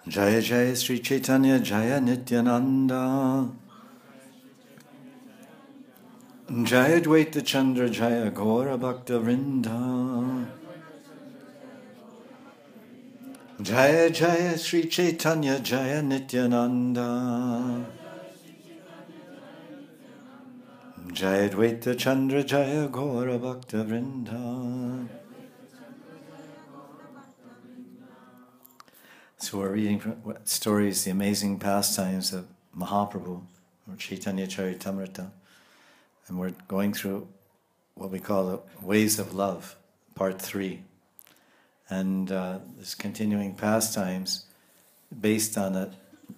Jaya Jaya Sri Chaitanya Jaya Nityananda Jaya Dvaita Chandra Jaya Gaura Bhakta Vrinda Jaya Jaya Sri Chaitanya Jaya Nityananda Jaya Dvaita Chandra Jaya Gaura Bhakta Vrinda. So we're reading from stories, the amazing pastimes of Mahaprabhu, or Chaitanya Charitamrita, and we're going through what we call the Ways of Love, part 3. And this continuing pastimes based on a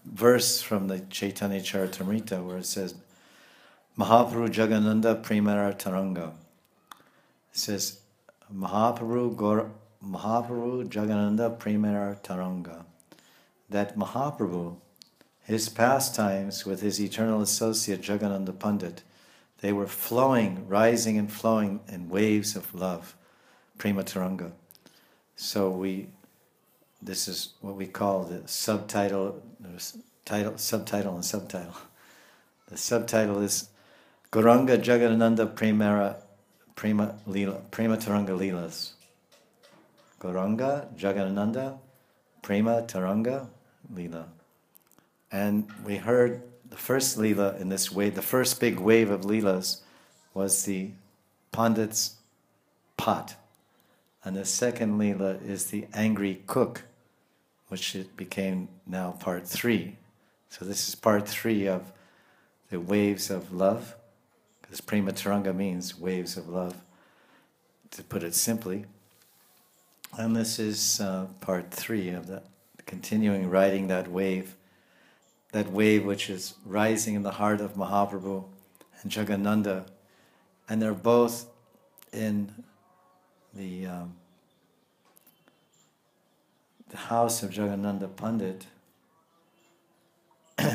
verse from the Chaitanya Charitamrita where it says, Mahaprabhu Jagananda Premara Taranga. It says, Mahaprabhu Jagananda Premara Taranga. That Mahaprabhu, his pastimes with his eternal associate Jagananda Pandit, they were flowing, rising and flowing in waves of love, Prema Taranga. So this is what we call the subtitle, subtitle and subtitle. The subtitle is Gauranga Jagananda Prema Taranga Leelas. Gauranga Jagananda Prema Taranga Leela. And we heard the first Leela in this wave, the first big wave of Leelas was the Pandit's pot. And the second Leela is the angry cook, which it became now part 3. So this is part 3 of the waves of love, because Prema Taranga means waves of love, to put it simply. And this is part 3 of that, continuing riding that wave which is rising in the heart of Mahaprabhu and Jagadananda, and they're both in the house of Jagadananda Pandit,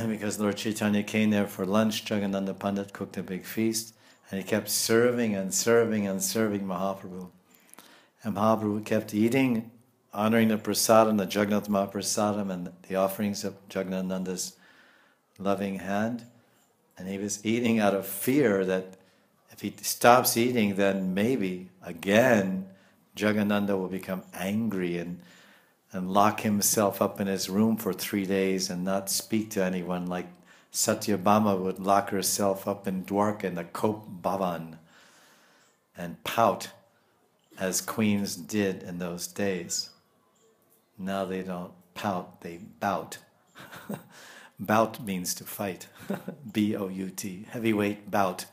because Lord Chaitanya came there for lunch. Jagadananda Pandit cooked a big feast, and he kept serving and serving and serving Mahaprabhu. And Mahaprabhu kept eating, honoring the prasadam, the Jagannath Mahaprasadam, and the offerings of Jagadananda's loving hand. And he was eating out of fear that if he stops eating, then maybe again Jagadananda will become angry and lock himself up in his room for 3 days and not speak to anyone, like Satyabhama would lock herself up in Dwarka in the Kop Bhavan and pout, as queens did in those days. Now they don't pout, they bout. Bout means to fight. B-O-U-T. Heavyweight bout.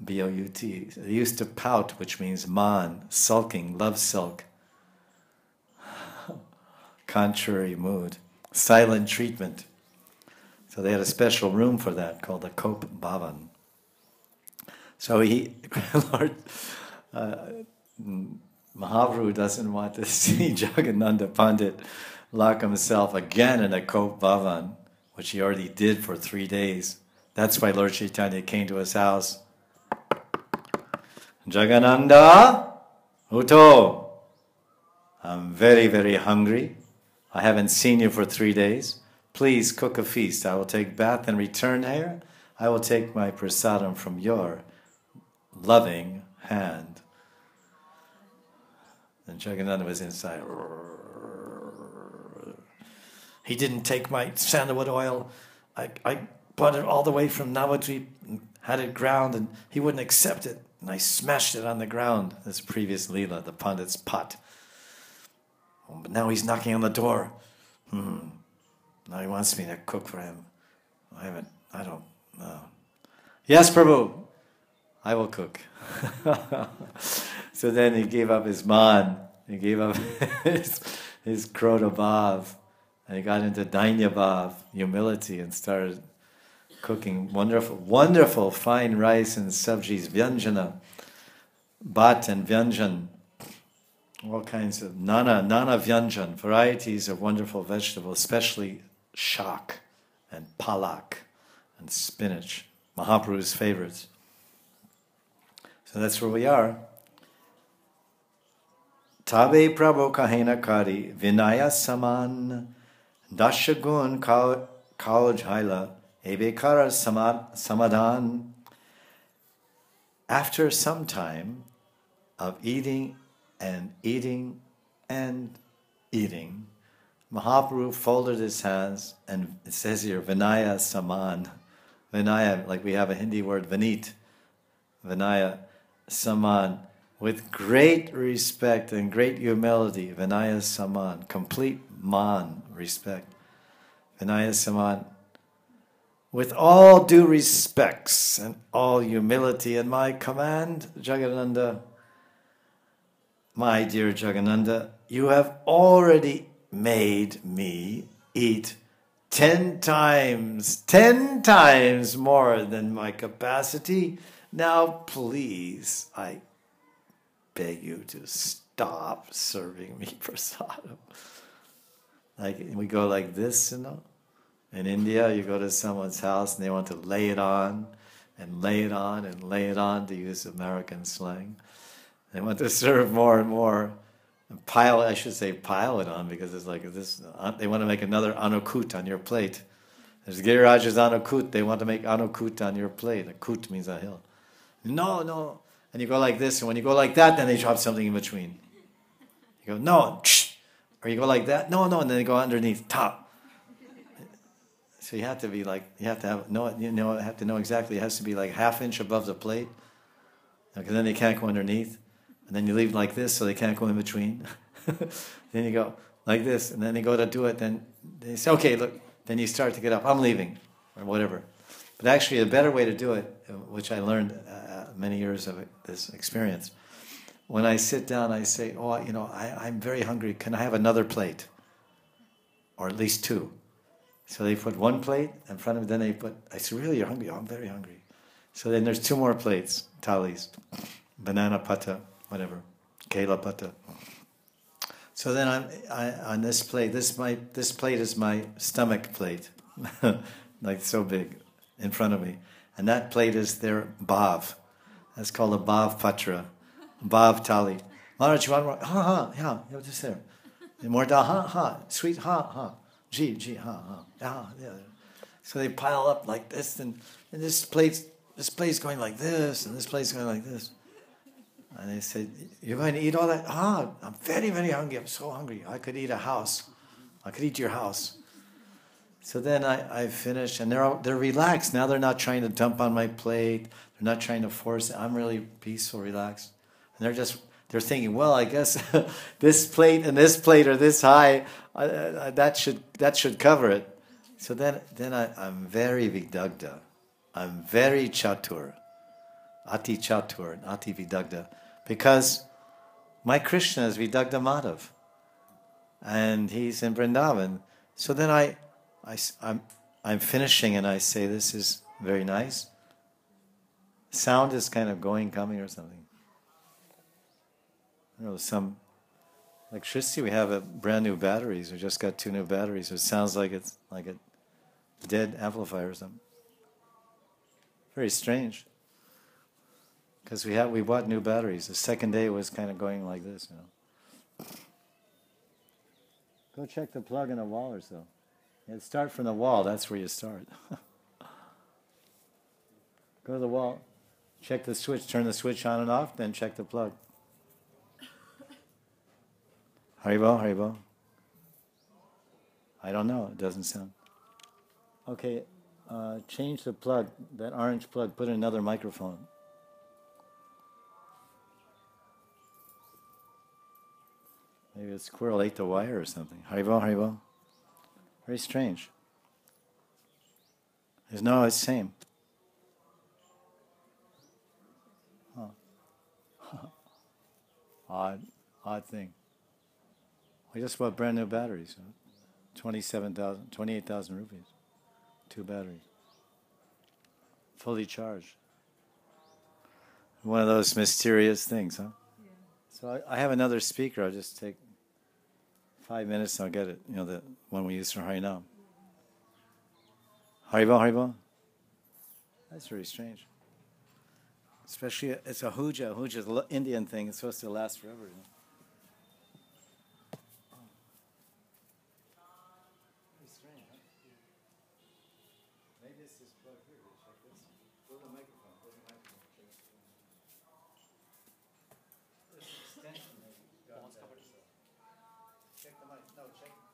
B-O-U-T. They used to pout, which means man, sulking, love sulk. Contrary mood. Silent treatment. So they had a special room for that called the Kop Bhavan. So Lord Mahaprabhu doesn't want to see Jagadananda Pandit lock himself again in a Kop Bhavan, which he already did for 3 days. That's why Lord Chaitanya came to his house. Jagananda, Uto, I'm very, very hungry. I haven't seen you for 3 days. Please cook a feast. I will take bath and return here. I will take my prasadam from your loving hand. And Jagadananda was inside. He didn't take my sandalwood oil. I bought it all the way from Navadvip and had it ground, and he wouldn't accept it. And I smashed it on the ground. This previous Leela, the Pandit's pot. Oh, but now he's knocking on the door. Now he wants me to cook for him. I don't know. Yes, Prabhu, I will cook. So then he gave up his man. He gave up his Krodha bhav. And he got into Dainya bhav, humility, and started cooking wonderful, wonderful fine rice and sabjis, vyanjana, bhat and vyanjan, all kinds of nana vyanjan, varieties of wonderful vegetables, especially shak and palak and spinach, Mahaprabhu's favorites. So that's where we are. Tabe Prabhu Kahena Kari Vinaya Saman Dashagun Kaujhaila Ebekara Samadan. After some time of eating and eating and eating, Mahaprabhu folded his hands, and it says here, Vinaya Saman. Vinaya, like we have a Hindi word, Vinit. Vinaya Saman. With great respect and great humility, Vinaya Saman. Complete man, respect. Vinaya Saman. With all due respects and all humility and my command, Jagadananda, my dear Jagadananda, you have already made me eat 10 times more than my capacity. Now please, I beg you to stop serving me prasadam. Like we go like this, In India, you go to someone's house and they want to lay it on and lay it on and lay it on, to use American slang. They want to serve more and more. And pile it on, because it's like this. They want to make another anukut on your plate. There's Giriraj's anukut. They want to make anukut on your plate. A kut means a hill. No. And you go like this, and when you go like that, then they drop something in between. You go, no, or you go like that, no, and then they go underneath, top. So you have to be like, have to know exactly. It has to be like ½ inch above the plate, because then they can't go underneath. And then you leave like this, so they can't go in between. Then you go like this, and then they go to do it. Then they say, okay, look. Then you start to get up. I'm leaving, or whatever. But actually, a better way to do it, which I learned many years of this experience. When I sit down, I say, I'm very hungry. Can I have another plate, or at least 2? So they put 1 plate in front of me, then I said, really, you're hungry? Oh, I'm very hungry. So then there's 2 more plates, thalis, banana pata, whatever, kela pata. So then on this plate, this plate is my stomach plate, like so big, in front of me. And that plate is their bhav. That's called a bhav patra, bhav thali. Maharaj, you want more? Yeah, just there. More dal, sweet, G, yeah. So they pile up like this, and this plate's going like this, and this plate's going like this. And they said, you're going to eat all that? I'm very, very hungry. I'm so hungry. I could eat a house. I could eat your house. So then I finished, and they're relaxed. Now they're not trying to dump on my plate. They're not trying to force it. I'm really peaceful, relaxed. And they're thinking, well, I guess this plate and this plate are this high. That should cover it. So then I'm very vidagda. I'm very chatur. Ati chatur, ati vidagda. Because my Krishna is Vidagda Madhav. And he's in Vrindavan. So then I'm finishing, and I say, this is very nice. Sound is kind of coming or something. Like Shristi, we have brand new batteries. We just got 2 new batteries. So it sounds like it's like a dead amplifier or something. Very strange. Because we bought new batteries. The second day was kind of going like this, Go check the plug in the wall or so. You start from the wall. That's where you start. Go to the wall. Check the switch. Turn the switch on and off. Then check the plug. Haribo. I don't know. It doesn't sound. Okay, change the plug. That orange plug. Put in another microphone. Maybe a squirrel ate the wire or something. Haribo. Very strange. It's the same. Odd thing. We just bought brand new batteries. 28,000 rupees. 2 batteries. Fully charged. One of those mysterious things, huh? Yeah. So I have another speaker. I'll just take 5 minutes and I'll get it. The one we use for Harinam. Haribo. That's very strange. Especially, it's a huja. Huja is an Indian thing. It's supposed to last forever. this is plugged here. Check this. Go to the microphone. Go to the microphone. This extension that you got there. Check the mic. No, check.